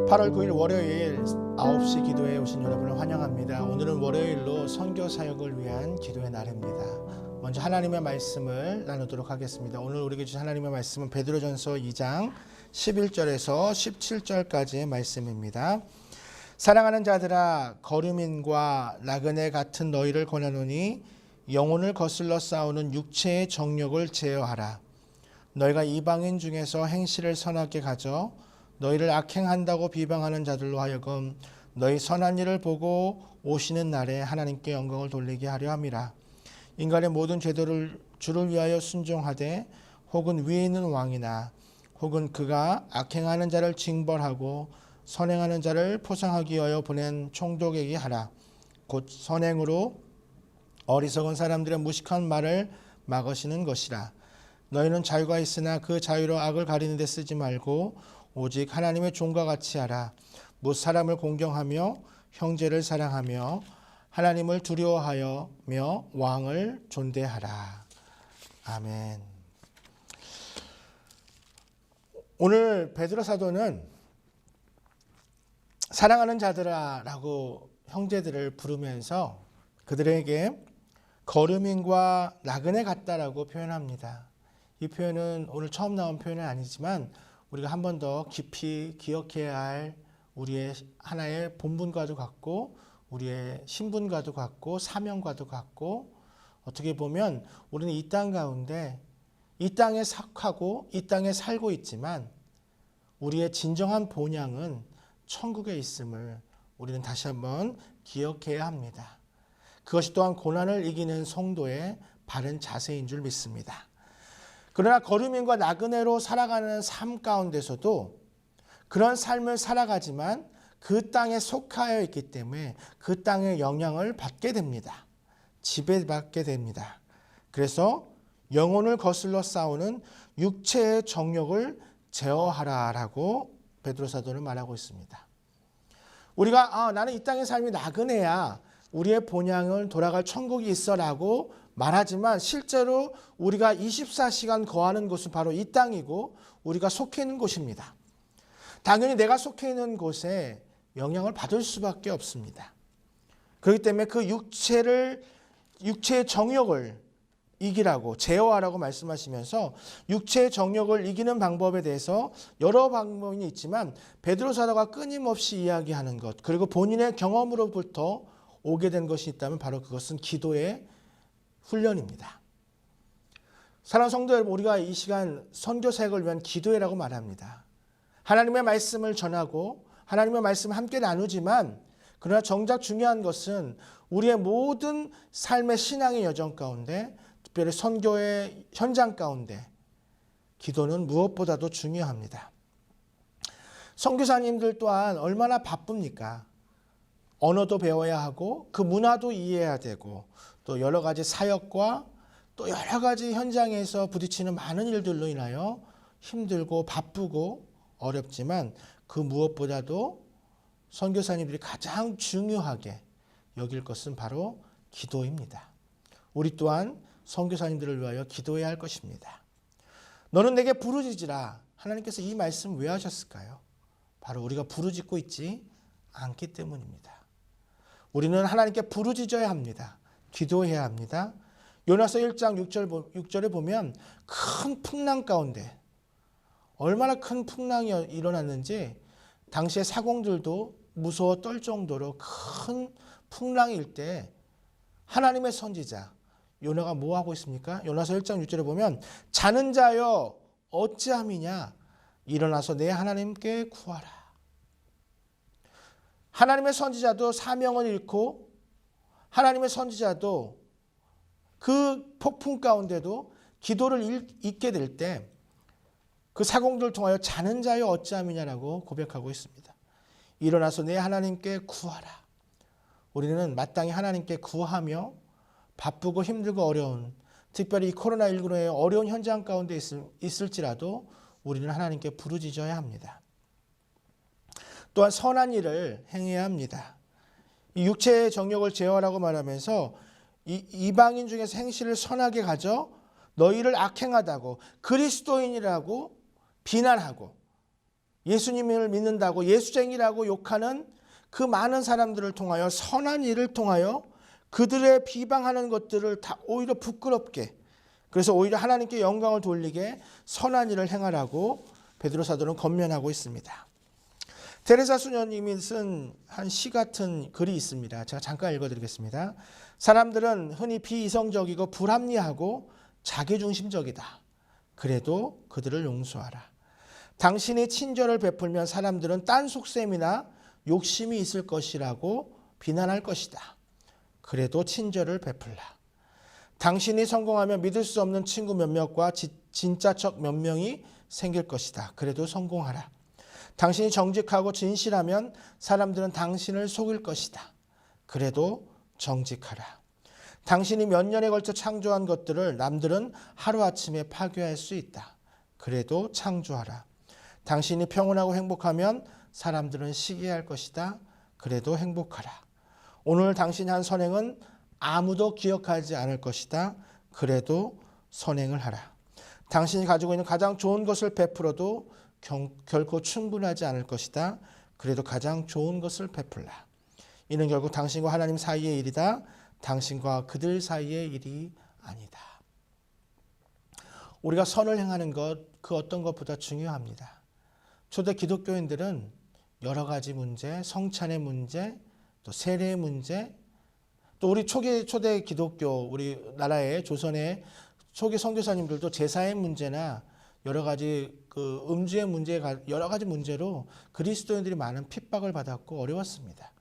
8월 9일 월요일 9시 기도에 오신 여러분을 환영합니다. 오늘은 월요일로 선교 사역을 위한 기도의 날입니다. 먼저 하나님의 말씀을 나누도록 하겠습니다. 오늘 우리에게 주신 하나님의 말씀은 베드로전서 2장 11절에서 17절까지의 말씀입니다. 사랑하는 자들아, 거류민과 나그네 같은 너희를 권하노니 영혼을 거슬러 싸우는 육체의 정욕을 제어하라. 너희가 이방인 중에서 행실을 선하게 가져 너희를 악행한다고 비방하는 자들로 하여금 너희 선한 일을 보고 오시는 날에 하나님께 영광을 돌리게 하려 함이라. 인간의 모든 제도를 주를 위하여 순종하되 혹은 위에 있는 왕이나 혹은 그가 악행하는 자를 징벌하고 선행하는 자를 포상하기 위하여 보낸 총독에게 하라. 곧 선행으로 어리석은 사람들의 무식한 말을 막으시는 것이라. 너희는 자유가 있으나 그 자유로 악을 가리는 데 쓰지 말고 오직 하나님의 종과 같이 하라. 못 사람을 공경하며 형제를 사랑하며 하나님을 두려워하며 왕을 존대하라. 아멘. 오늘 베드로 사도는 사랑하는 자들아라고 형제들을 부르면서 그들에게 거류민과 나그네 같다라고 표현합니다. 이 표현은 오늘 처음 나온 표현은 아니지만 우리가 한 번 더 깊이 기억해야 할 우리의 하나의 본분과도 같고 우리의 신분과도 같고 사명과도 같고, 어떻게 보면 우리는 이 땅 가운데 이 땅에 속하고 이 땅에 살고 있지만 우리의 진정한 본향은 천국에 있음을 우리는 다시 한번 기억해야 합니다. 그것이 또한 고난을 이기는 성도의 바른 자세인 줄 믿습니다. 그러나 거류민과 나그네로 살아가는 삶 가운데서도 그런 삶을 살아가지만 그 땅에 속하여 있기 때문에 그 땅의 영향을 받게 됩니다. 지배받게 됩니다. 그래서 영혼을 거슬러 싸우는 육체의 정욕을 제어하라라고 베드로 사도는 말하고 있습니다. 우리가 나는 이 땅의 삶이 나그네야, 우리의 본향을 돌아갈 천국이 있어라고 말하지만 실제로 우리가 24시간 거하는 곳은 바로 이 땅이고 우리가 속해 있는 곳입니다. 당연히 내가 속해 있는 곳에 영향을 받을 수밖에 없습니다. 그렇기 때문에 그 육체의 정욕을 이기라고, 제어하라고 말씀하시면서 육체의 정욕을 이기는 방법에 대해서 여러 방법이 있지만 베드로 사도가 끊임없이 이야기하는 것, 그리고 본인의 경험으로부터 오게 된 것이 있다면 바로 그것은 기도의 훈련입니다. 사랑하는 성도 여러분, 우리가 이 시간 선교 사역을 위한 기도회라고 말합니다. 하나님의 말씀을 전하고 하나님의 말씀을 함께 나누지만, 그러나 정작 중요한 것은 우리의 모든 삶의 신앙의 여정 가운데, 특별히 선교의 현장 가운데 기도는 무엇보다도 중요합니다. 선교사님들 또한 얼마나 바쁩니까? 언어도 배워야 하고 그 문화도 이해해야 되고 또 여러 가지 사역과 또 여러 가지 현장에서 부딪히는 많은 일들로 인하여 힘들고 바쁘고 어렵지만 그 무엇보다도 선교사님들이 가장 중요하게 여길 것은 바로 기도입니다. 우리 또한 선교사님들을 위하여 기도해야 할 것입니다. 너는 내게 부르짖으라. 하나님께서 이 말씀 왜 하셨을까요? 바로 우리가 부르짖고 있지 않기 때문입니다. 우리는 하나님께 부르짖어야 합니다. 기도해야 합니다. 요나서 1장 6절에 보면 큰 풍랑 가운데, 얼마나 큰 풍랑이 일어났는지 당시의 사공들도 무서워 떨 정도로 큰 풍랑일 때 하나님의 선지자 요나가 뭐 하고 있습니까? 요나서 1장 6절에 보면 자는 자여 어찌함이냐, 일어나서 내 하나님께 구하라. 하나님의 선지자도 사명을 잃고 하나님의 선지자도 그 폭풍 가운데도 기도를 잊게 될 때 그 사공들을 통하여 자는 자여 어찌함이냐라고 고백하고 있습니다. 일어나서 내 하나님께 구하라. 우리는 마땅히 하나님께 구하며 바쁘고 힘들고 어려운, 특별히 이 코로나19의 어려운 현장 가운데 있을지라도 우리는 하나님께 부르짖어야 합니다. 또한 선한 일을 행해야 합니다. 이 육체의 정욕을 제어하라고 말하면서 이방인 중에서 행실을 선하게 가져 너희를 악행하다고, 그리스도인이라고 비난하고 예수님을 믿는다고 예수쟁이라고 욕하는 그 많은 사람들을 통하여 선한 일을 통하여 그들의 비방하는 것들을 다 오히려 부끄럽게, 그래서 오히려 하나님께 영광을 돌리게 선한 일을 행하라고 베드로 사도는 권면하고 있습니다. 테레사 수녀님이 쓴 한 시 같은 글이 있습니다. 제가 잠깐 읽어드리겠습니다. 사람들은 흔히 비이성적이고 불합리하고 자기중심적이다. 그래도 그들을 용서하라. 당신이 친절을 베풀면 사람들은 딴 속셈이나 욕심이 있을 것이라고 비난할 것이다. 그래도 친절을 베풀라. 당신이 성공하면 믿을 수 없는 친구 몇몇과 진짜 척 몇 명이 생길 것이다. 그래도 성공하라. 당신이 정직하고 진실하면 사람들은 당신을 속일 것이다. 그래도 정직하라. 당신이 몇 년에 걸쳐 창조한 것들을 남들은 하루아침에 파괴할 수 있다. 그래도 창조하라. 당신이 평온하고 행복하면 사람들은 시기할 것이다. 그래도 행복하라. 오늘 당신이 한 선행은 아무도 기억하지 않을 것이다. 그래도 선행을 하라. 당신이 가지고 있는 가장 좋은 것을 베풀어도 결코 충분하지 않을 것이다. 그래도 가장 좋은 것을 베풀라. 이는 결국 당신과 하나님 사이의 일이다. 당신과 그들 사이의 일이 아니다. 우리가 선을 행하는 것, 그 어떤 것보다 중요합니다. 초대 기독교인들은 여러 가지 문제, 성찬의 문제, 또 세례의 문제, 또 우리 초대 기독교, 우리나라의 조선의 초기 선교사님들도 제사의 문제나 여러 가지 그 음주의 문제, 여러 가지 문제로 그리스도인들이 많은 핍박을 받았고 어려웠습니다.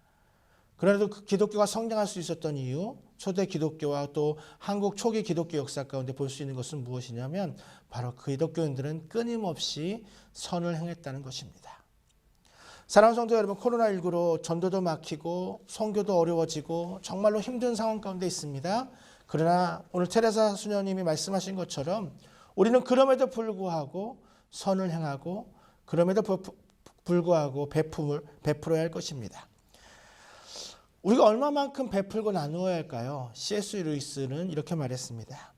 그래도 그 기독교가 성장할 수 있었던 이유, 초대 기독교와 또 한국 초기 기독교 역사 가운데 볼 수 있는 것은 무엇이냐면 바로 그 기독교인들은 끊임없이 선을 행했다는 것입니다. 사랑하는 성도 여러분, 코로나19로 전도도 막히고 선교도 어려워지고 정말로 힘든 상황 가운데 있습니다. 그러나 오늘 테레사 수녀님이 말씀하신 것처럼 우리는 그럼에도 불구하고 선을 행하고 그럼에도 불구하고 베풀을 베풀어야 할 것입니다. 우리가 얼마만큼 베풀고 나누어야 할까요? C.S. 루이스는 이렇게 말했습니다.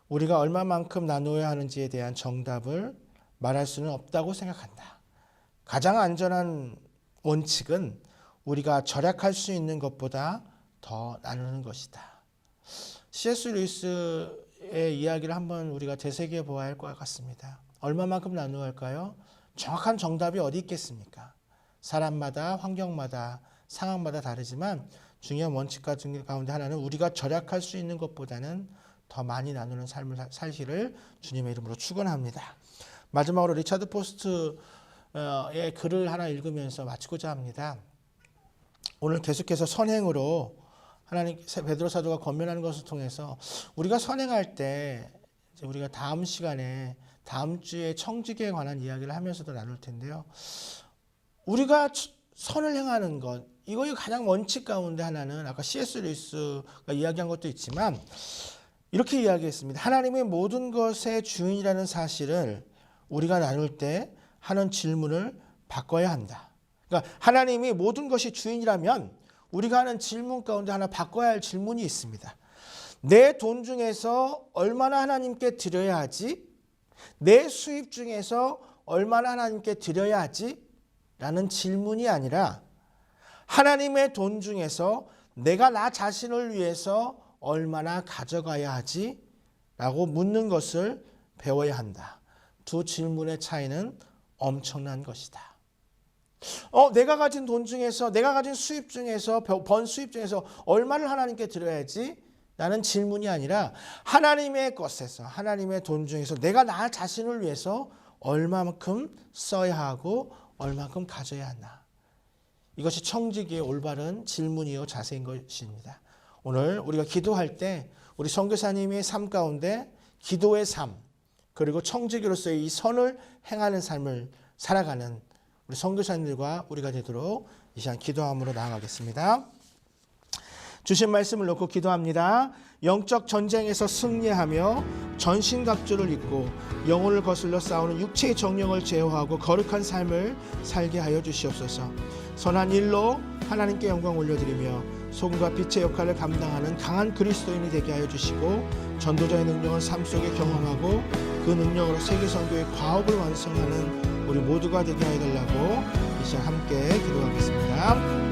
우리가 얼마만큼 나누어야 하는지에 대한 정답을 말할 수는 없다고 생각한다. 가장 안전한 원칙은 우리가 절약할 수 있는 것보다 더 나누는 것이다. C.S. 루이스의 이야기를 한번 우리가 되새겨 보아야 할 것 같습니다. 얼마만큼 나누어야 할까요? 정확한 정답이 어디 있겠습니까? 사람마다, 환경마다, 상황마다 다르지만 중요한 원칙 가운데 하나는 우리가 절약할 수 있는 것보다는 더 많이 나누는 삶을 살기를 주님의 이름으로 축원합니다. 마지막으로 리차드 포스트의 글을 하나 읽으면서 마치고자 합니다. 오늘 계속해서 선행으로 하나님 베드로 사도가 권면하는 것을 통해서 우리가 선행할 때 우리가 다음 시간에 다음 주에 청지기에 관한 이야기를 하면서도 나눌 텐데요. 우리가 선을 행하는 것, 이거의 가장 원칙 가운데 하나는 아까 C.S. 루이스가 이야기한 것도 있지만 이렇게 이야기했습니다. 하나님의 모든 것의 주인이라는 사실을 우리가 나눌 때 하는 질문을 바꿔야 한다. 그러니까 하나님이 모든 것이 주인이라면 우리가 하는 질문 가운데 하나 바꿔야 할 질문이 있습니다. 내 돈 중에서 얼마나 하나님께 드려야 하지? 내 수입 중에서 얼마나 하나님께 드려야 하지? 라는 질문이 아니라 하나님의 돈 중에서 내가 나 자신을 위해서 얼마나 가져가야 하지? 라고 묻는 것을 배워야 한다. 두 질문의 차이는 엄청난 것이다. 내가 가진 돈 중에서, 내가 가진 수입 중에서, 번 수입 중에서 얼마를 하나님께 드려야지? 라는 질문이 아니라 하나님의 것에서, 하나님의 돈 중에서 내가 나 자신을 위해서 얼마만큼 써야 하고 얼마만큼 가져야 하나. 이것이 청지기의 올바른 질문이요 자세인 것입니다. 오늘 우리가 기도할 때 우리 선교사님의 삶 가운데 기도의 삶, 그리고 청지기로서의 이 선을 행하는 삶을 살아가는 우리 선교사님들과 우리가 되도록 이 시간 기도함으로 나아가겠습니다. 주신 말씀을 놓고 기도합니다. 영적 전쟁에서 승리하며 전신갑주를 입고 영혼을 거슬러 싸우는 육체의 정령을 제어하고 거룩한 삶을 살게 하여 주시옵소서. 선한 일로 하나님께 영광 올려드리며 소금과 빛의 역할을 감당하는 강한 그리스도인이 되게 하여 주시고 전도자의 능력을 삶 속에 경험하고 그 능력으로 세계 선교의 과업을 완성하는 우리 모두가 되게 하여 달라고 이 시간 함께 기도하겠습니다.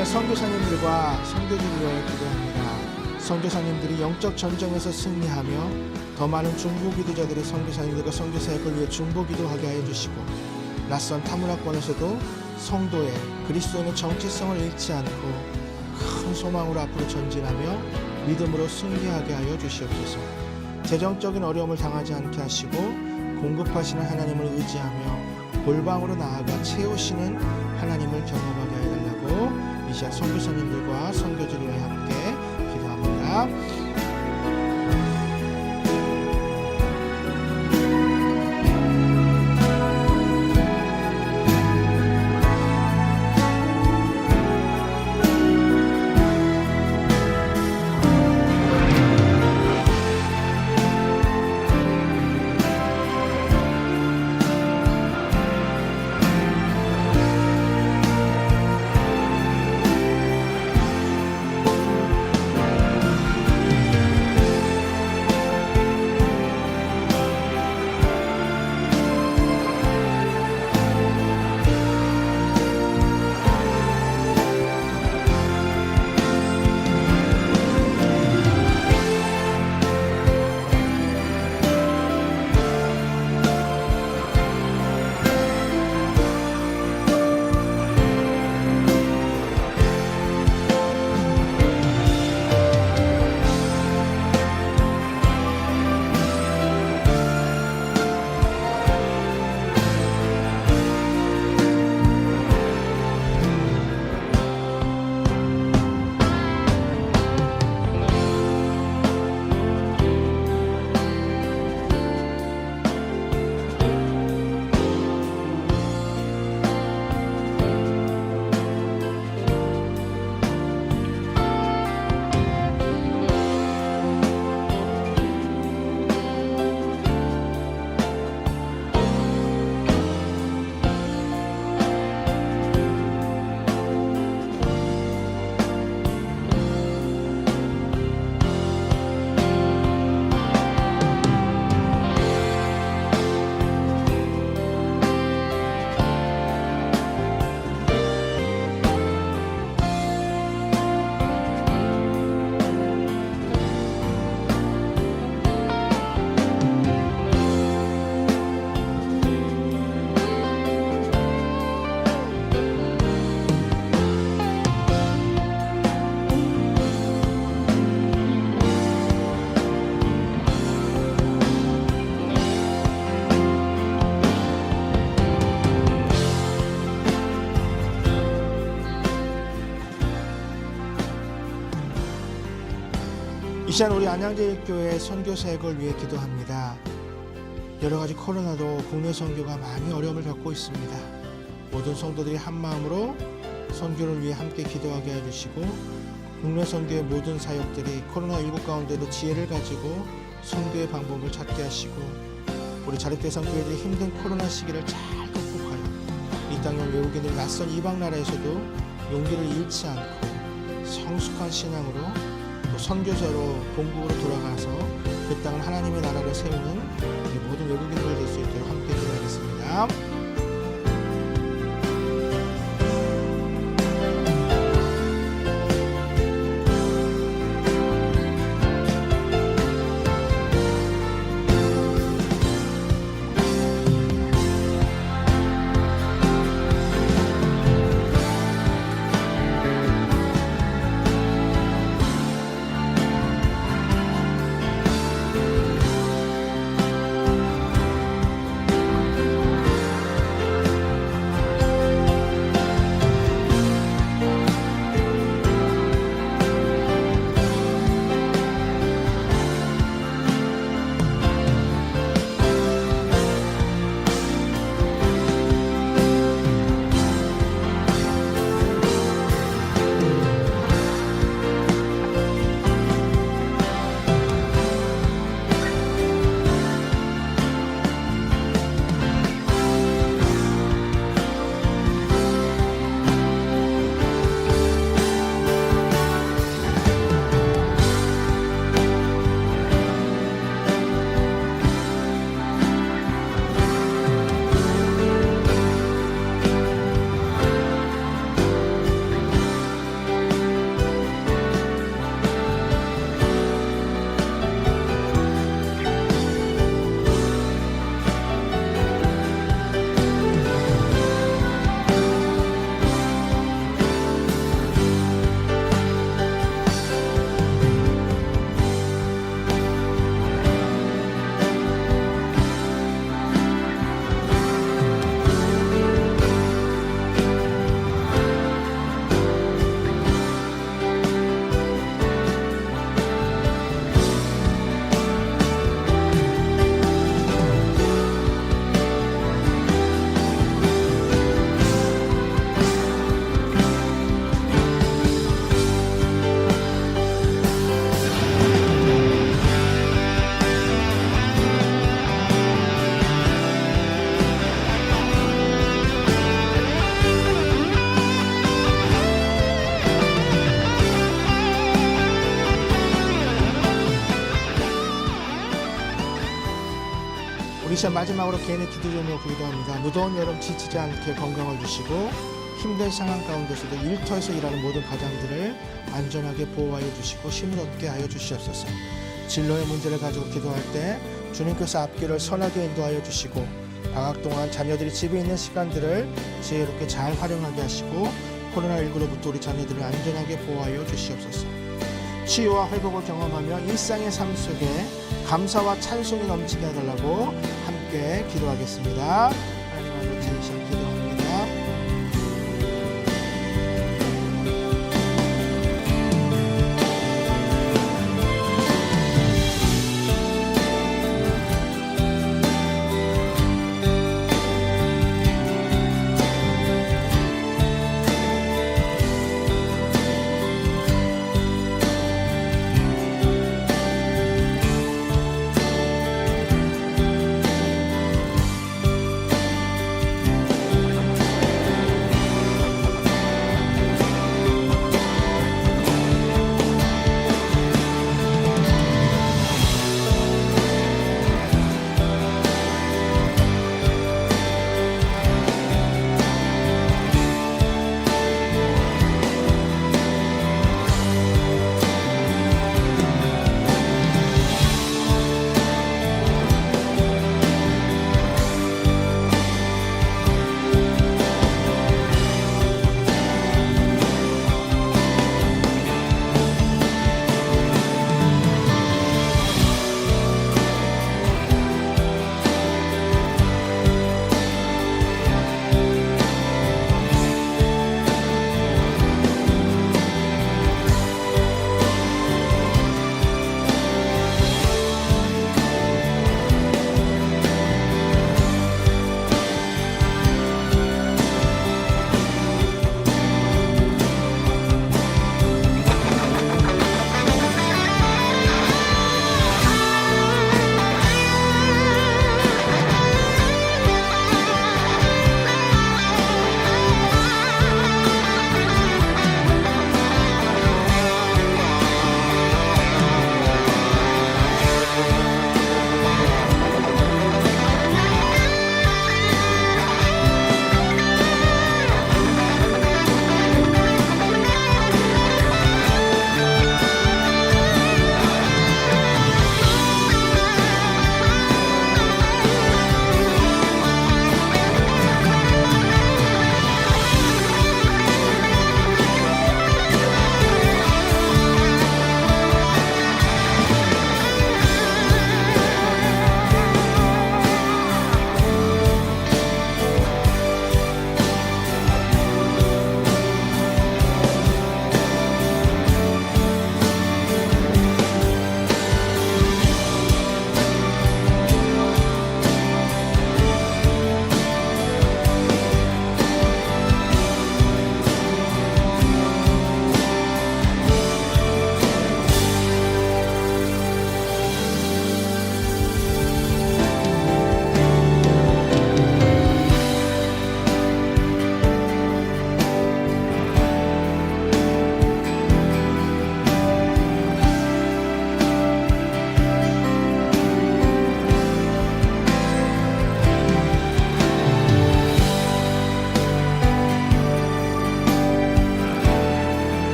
우리 선교사님들과 선교지를 위해 기도합니다. 선교사님들이 영적 전쟁에서 승리하며 더 많은 중보 기도자들의 선교사님들과 선교사역을 위해 중보 기도하게 하여 주시고 낯선 타문화권에서도 성도의 그리스도인의 정체성을 잃지 않고 큰 소망으로 앞으로 전진하며 믿음으로 승리하게 하여 주시옵소서. 재정적인 어려움을 당하지 않게 하시고 공급하시는 하나님을 의지하며 골방으로 나아가 채우시는 하나님을 경험하게 하여 달라고 이 시간 선교사님들과 선교지를 위해 함께 기도합니다. 이 시간 우리 안양제일교회 선교 사역을 위해 기도합니다. 여러 가지 코로나도 국내 선교가 많이 어려움을 겪고 있습니다. 모든 성도들이 한 마음으로 선교를 위해 함께 기도하게 해주시고 국내 선교의 모든 사역들이 코로나19 가운데도 지혜를 가지고 선교의 방법을 찾게 하시고 우리 자립대상 교회들이 힘든 코로나 시기를 잘 극복하여 이 땅의 외국인들 낯선 이방 나라에서도 용기를 잃지 않고 성숙한 신앙으로 또 선교사로 본국으로 돌아가서 그 땅을 하나님의 나라를 세우는 우리 모든 외국인들 될 수 있도록 함께 기도하겠습니다. 우리 시간 마지막으로 개인의 기도 제목을 기도합니다. 무더운 여름 지치지 않게 건강을 주시고 힘든 상황 가운데서도 일터에서 일하는 모든 가장들을 안전하게 보호하여 주시고 힘을 얻게 하여 주시옵소서. 진로의 문제를 가지고 기도할 때 주님께서 앞길을 선하게 인도하여 주시고 방학 동안 자녀들이 집에 있는 시간들을 지혜롭게 잘 활용하게 하시고 코로나19로부터 우리 자녀들을 안전하게 보호하여 주시옵소서. 치유와 회복을 경험하며 일상의 삶 속에 감사와 찬송이 넘치게 해달라고 함께 기도하겠습니다. 하나님 아버지 이 시간